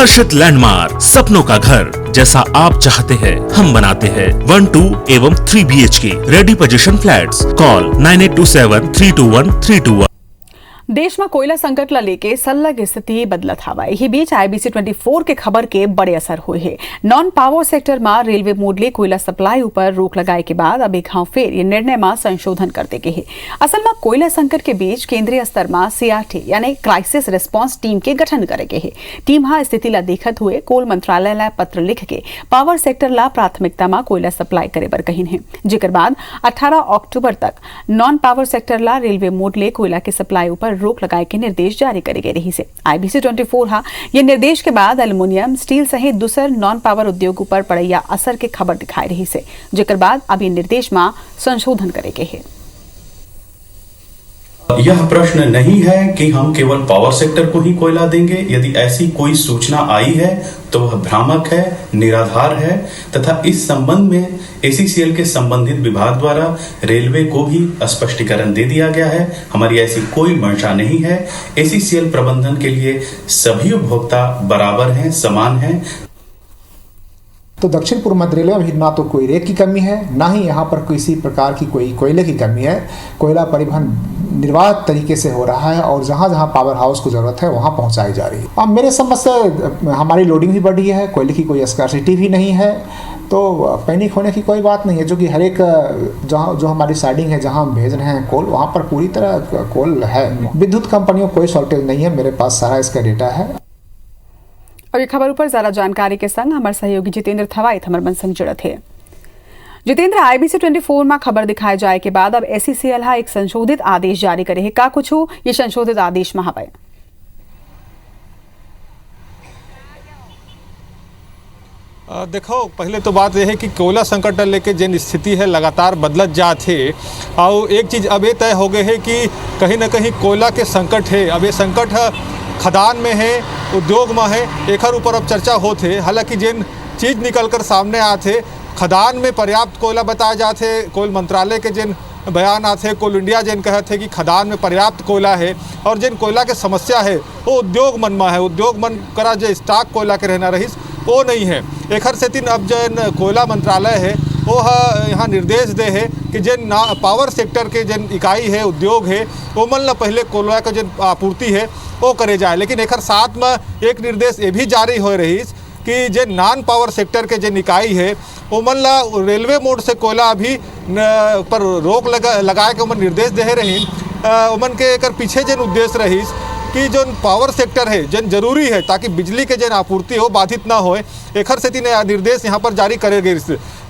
हर्षित landmark, सपनों का घर जैसा आप चाहते हैं हम बनाते हैं। 1, 2 एवं 3 BHK ready position flats. Call 9827321321। देश में कोयला संकट ला लेके सल्लग स्थिति बदलत हवा। यही बीच IBC 24 के खबर के बड़े असर हुए है। नॉन पावर सेक्टर में रेलवे मोडले कोयला सप्लाई ऊपर रोक लगाए के बाद अब एक हाँ फिर ये निर्णय में संशोधन करते के है। असल में कोयला संकट के बीच केंद्रीय स्तर में CRT यानी क्राइसिस रिस्पांस टीम के गठन करे के है। टीम हाँ स्थिति ला देखत हुए कोल मंत्रालय ला पत्र लिख के पावर सेक्टर ला प्राथमिकता में कोयला सप्लाई करे बर कहिन है। जेकर बाद 18 अक्टूबर तक नॉन पावर सेक्टर ला रेलवे मोडले कोयला के सप्लाई ऊपर रोक लगाए के निर्देश जारी करे गए रही से। IBC 24 हा ये निर्देश के बाद एल्युमिनियम, स्टील सहित दूसर नॉन पावर उद्योग पर पड़ैया असर के खबर दिखाई रही से। जेकर बाद अब ये निर्देश में संशोधन करे गए है। यह प्रश्न नहीं है कि हम केवल पावर सेक्टर को ही कोयला देंगे। यदि ऐसी कोई सूचना आई है तो वह भ्रामक है, निराधार है तथा इस संबंध में ACCL के संबंधित विभाग द्वारा रेलवे को भी स्पष्टीकरण दे दिया गया है। हमारी ऐसी कोई मंशा नहीं है। ACCL प्रबंधन के लिए सभी उपभोक्ता बराबर हैं, समान हैं। तो दक्षिण पूर्व मध्य रेलवे में ना तो कोई रेक की कमी है, ना ही यहाँ पर किसी प्रकार की कोई कोयले की कमी है। कोयला परिवहन निर्बाध तरीके से हो रहा है और जहाँ जहाँ पावर हाउस को जरूरत है वहाँ पहुँचाई जा रही है। अब मेरे समझ से हमारी लोडिंग भी बढ़ी है, कोयले की कोई स्कार्सिटी भी नहीं है, तो पैनिक होने की कोई बात नहीं है। जो कि हर एक जो हमारी साइडिंग है जहाँ हम भेज रहे हैं कोल, वहाँ पर पूरी तरह कोल है। विद्युत कंपनियों को कोई शॉर्टेज नहीं है, मेरे पास सारा इसका डेटा है। और ये खबर पर ज्यादा जानकारी के संग हमारे सहयोगी जितेंद्र थवाइत हमारे मन संग जुड़त है। जितेंद्र, IBC 24 में खबर दिखाए जाए के बाद अब ACCL एक संशोधित आदेश जारी करे है। का कुछ हो ये संशोधित आदेश में हवे? देखो, पहले तो बात यह है कि कोयला संकट लेके जिन स्थिति है लगातार बदलत जात है। और एक चीज़ अब ये तय हो गए है कि कहीं ना कहीं कोयला के संकट है। अब ये संकट खदान में है, उद्योग में है, एक ऊपर अब चर्चा होते। हालांकि जिन चीज़ निकल कर सामने आते, खदान में पर्याप्त कोयला बताया जाते। कोल मंत्रालय के जिन बयान आते, कोल इंडिया जिन कहते कि खदान में पर्याप्त कोयला है और जिन कोयला के समस्या है वो उद्योग मन में है। उद्योग मन करा जो स्टॉक कोयला के रहना रही वो नहीं है। एक से तीन अब जिन कोयला मंत्रालय है वो यहाँ निर्देश दे है कि जिन पावर सेक्टर के जिन इकाई है, उद्योग है, वो मन पहले कोयला का जिन आपूर्ति है वो करे जाए। लेकिन एक साथ में एक निर्देश ये भी जारी हो रही कि जो नॉन पावर सेक्टर के जिन इकाई है वो मन ला रेलवे मोड से कोयला अभी पर रोक लगाए के मन निर्देश दे रही। मन के एक पीछे जिन उद्देश्य रही कि जो पावर सेक्टर है जिन जरूरी है ताकि बिजली के जिन आपूर्ति हो बाधित ना हो। एक से तीन निर्देश यहाँ पर जारी करे गए।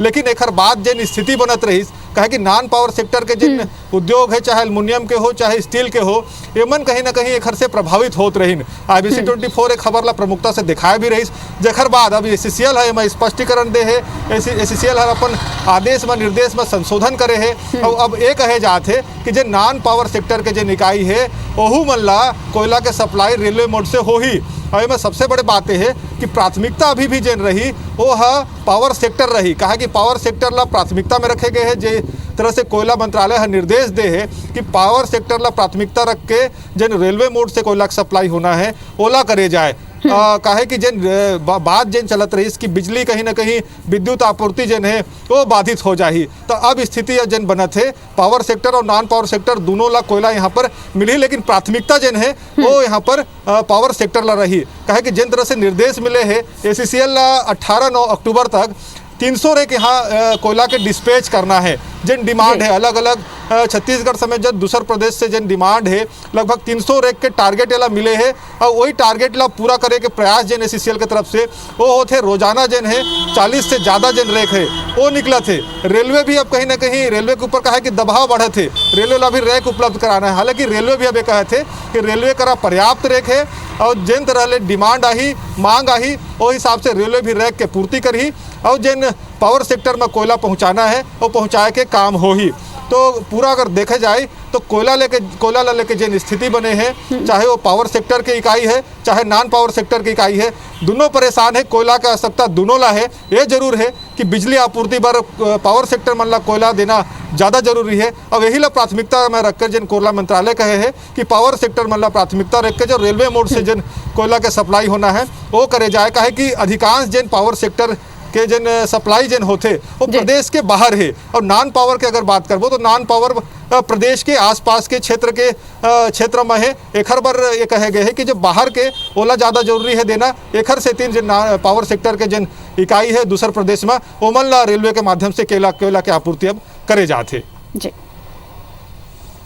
लेकिन एक बाद जिन स्थिति बनत रही कहे कि नॉन पावर सेक्टर के जिन उद्योग है, चाहे एल्युमिनियम के हो चाहे स्टील के हो, ये मन कहीं ना कहीं एक से प्रभावित होत रही। IBC 24 एक खबर ला प्रमुखता से दिखाया भी रही। जेखर बाद अब ACCL है मैं स्पष्टीकरण दे है। ACCL है अपन आदेश में निर्देश में संशोधन करे है और अब ये कहे जाते कि जो नॉन पावर सेक्टर के जिन इकाई है वहू मन ला कोयला के सप्लाई रेलवे मोड से हो ही। और में सबसे बड़े बात है कि प्राथमिकता अभी भी जिन रही वो है पावर सेक्टर रही। कहा कि पावर सेक्टर ला प्राथमिकता में रखे गए हैं। जिस तरह से कोयला मंत्रालय निर्देश दे है कि पावर सेक्टर ला प्राथमिकता रख के जिन रेलवे मोड से कोयला सप्लाई होना है ओला करे जाए। कहे कि जिन बात जिन चलत रही इसकी बिजली कहीं ना कहीं विद्युत आपूर्ति जिन है वो बाधित हो जाही। तो अब स्थिति जिन बनत है पावर सेक्टर और नॉन पावर सेक्टर दोनों ला कोयला यहाँ पर मिली, लेकिन प्राथमिकता जिन है वो यहाँ पर पावर सेक्टर ला रही। कहे कि जिन तरह से निर्देश मिले है ACCL 18 अक्टूबर तक 300 रेक यहाँ कोयला के डिस्पैच करना है। जिन डिमांड है अलग अलग छत्तीसगढ़ समेत जब दूसर प्रदेश से जिन डिमांड है लगभग 300 रेक के टारगेट ला मिले है और वही टारगेट ला पूरा करे के प्रयास जिन ACCL के तरफ से वो होते। रोजाना जिन है 40 से ज़्यादा जिन रेक है वो निकला थे। रेलवे भी अब कहीं ना कहीं रेलवे के ऊपर कहा है कि दबाव बढ़े थे, रेलवे ला भी रेक उपलब्ध कराना है। हालांकि रेलवे भी अब ये कहे थे कि रेलवे करा पर्याप्त रेक है और जिन तरह डिमांड आई मांग आई वो हिसाब से रेलवे भी रैक के पूर्ति करी और जिन पावर सेक्टर में कोयला पहुंचाना है वो पहुंचाए के काम हो ही। तो पूरा अगर देखे जाए तो कोयला लेके जिन स्थिति बने हैं, चाहे वो पावर सेक्टर की इकाई है चाहे नॉन पावर सेक्टर की इकाई है, दोनों परेशान है। कोयला का आवश्यकता दोनों ला है। ये जरूर है कि बिजली आपूर्ति बर पावर सेक्टर मन ला कोयला देना ज़्यादा जरूरी है। अब यही ला प्राथमिकता में रखकर जिन कोयला मंत्रालय कहे है कि पावर सेक्टर मन ला प्राथमिकता रख के जो रेलवे मोड से जिन कोयला के सप्लाई होना है वो करे जाए। काहे कि अधिकांश जिन पावर सेक्टर के जिन सप्लाई जिन होते वो प्रदेश के बाहर है। और नॉन पावर के अगर बात करबो तो नॉन पावर प्रदेश के आसपास के क्षेत्र में है। एखर बर ये कहे गए है कि जो बाहर के ओला ज़्यादा जरूरी है देना। एखर से तीन जिन पावर सेक्टर के जिन इकाई है दूसर प्रदेश में ओमन ला रेलवे के माध्यम से कोयला के आपूर्ति अब करे जाते। जी।